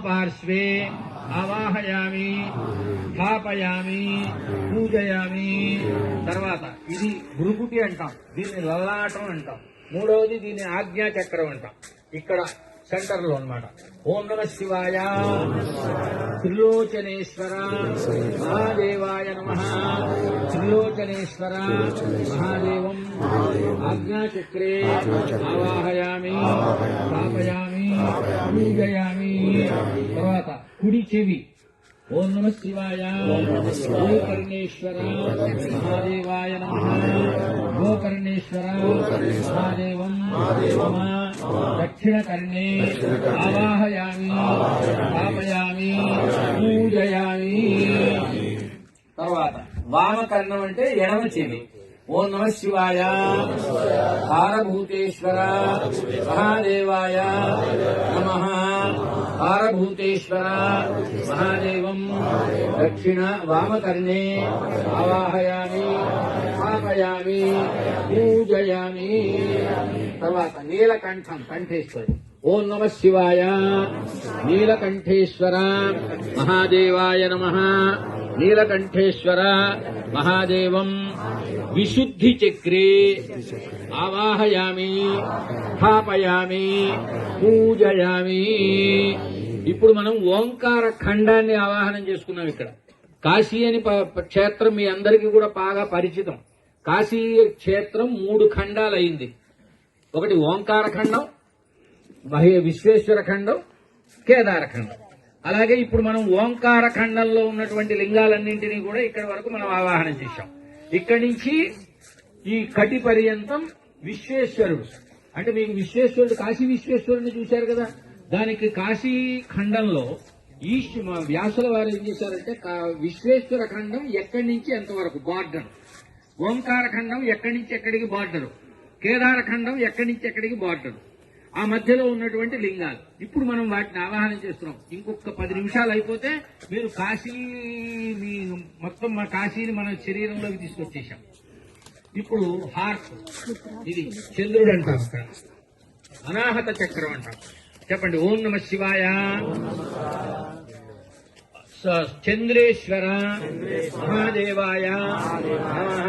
పార్శ్వే ఆవాహయామి, స్థాపయామి, పూజయామి. తర్వాత ఇది భృకుటి అంటాం, దీన్ని లలాటం అంటాం. మూడవది దీన్ని ఆజ్ఞాచక్రం అంటాం. ఇక్కడ సెంటర్ లో అన్నమాట. ఓం నమ శివాయ, త్రిలోచనేశ్వర మహాదేవాయ నమః. త్రిలోచనేశ్వర మహాదేవం ఆజ్ఞాచక్రే ఆవాహయామి, స్థాపయామి, పూజయామి. తర్వాత కుడి చెవి ఓం నమ శివాయ గోకర్ణేశ్వర మహాదేవాయ నమః. గోకర్ణేశ్వర మహాదేవం మమ. దక్షిణకర్ణే ఆవాహయామి, స్థాపయామి, పూజయామి. తర్వాత వామకర్ణం అంటే ఎడమ చెవి. ఓం నమ శివాయ భారభూతేశ్వర మహాదేవాయ నమః. భారభూతేశ్వర మహాదేవం దక్షిణ వామకర్ణే ఆవాహయామి, స్థాపయామి, పూజయామి. తర్వాత నీలకంఠం కంఠేశ్వరుడు. ఓం నమ శివాయ నీలకంఠేశ్వర మహాదేవాయ నమః. నీలకంఠేశ్వర మహాదేవం విశుద్ధి చక్రే ఆవాహయామి, స్థాపయామి, పూజయామి. ఇప్పుడు మనం ఓంకార ఖండాన్ని ఆవాహనం చేసుకున్నాం. ఇక్కడ కాశీ అని క్షేత్రం మీ అందరికీ కూడా బాగా పరిచితం. కాశీ క్షేత్రం 3 ఖండాలు అయింది. ఒకటి ఓంకార ఖండం, విశ్వేశ్వర ఖండం, కేదార ఖండం. అలాగే ఇప్పుడు మనం ఓంకార ఖండంలో ఉన్నటువంటి లింగాలన్నింటినీ కూడా ఇక్కడి వరకు మనం ఆవాహనం చేశాం. ఇక్కడి నుంచి ఈ కటి పర్యంతం విశ్వేశ్వరుడు. అంటే మీకు విశ్వేశ్వరుడు, కాశీ విశ్వేశ్వరుడిని చూశారు కదా. దానికి కాశీ ఖండంలో వ్యాసుల వారు ఏం చేశారంటే విశ్వేశ్వర ఖండం ఎక్కడి నుంచి ఎంతవరకు బార్డర్, ఓంకార ఖండం ఎక్కడి నుంచి ఎక్కడికి బార్డరు, కేదార ఖండం ఎక్కడి నుంచి ఎక్కడికి బార్డరు, ఆ మధ్యలో ఉన్నటువంటి లింగాలు. ఇప్పుడు మనం వాటిని ఆవాహనం చేస్తున్నాం. ఇంకొక 10 నిమిషాలు అయిపోతే మీరు కాశీ, మొత్తం మా కాశీని మన శరీరంలోకి తీసుకొచ్చేసాం. ఇప్పుడు హార్ట్, ఇది చంద్రుడు అంటాం, అక్కడ అనాహత చక్రం అంటాం. చెప్పండి ఓం నమ శివాయ. చంద్రేశ్వర మహాదేవాయ నమః.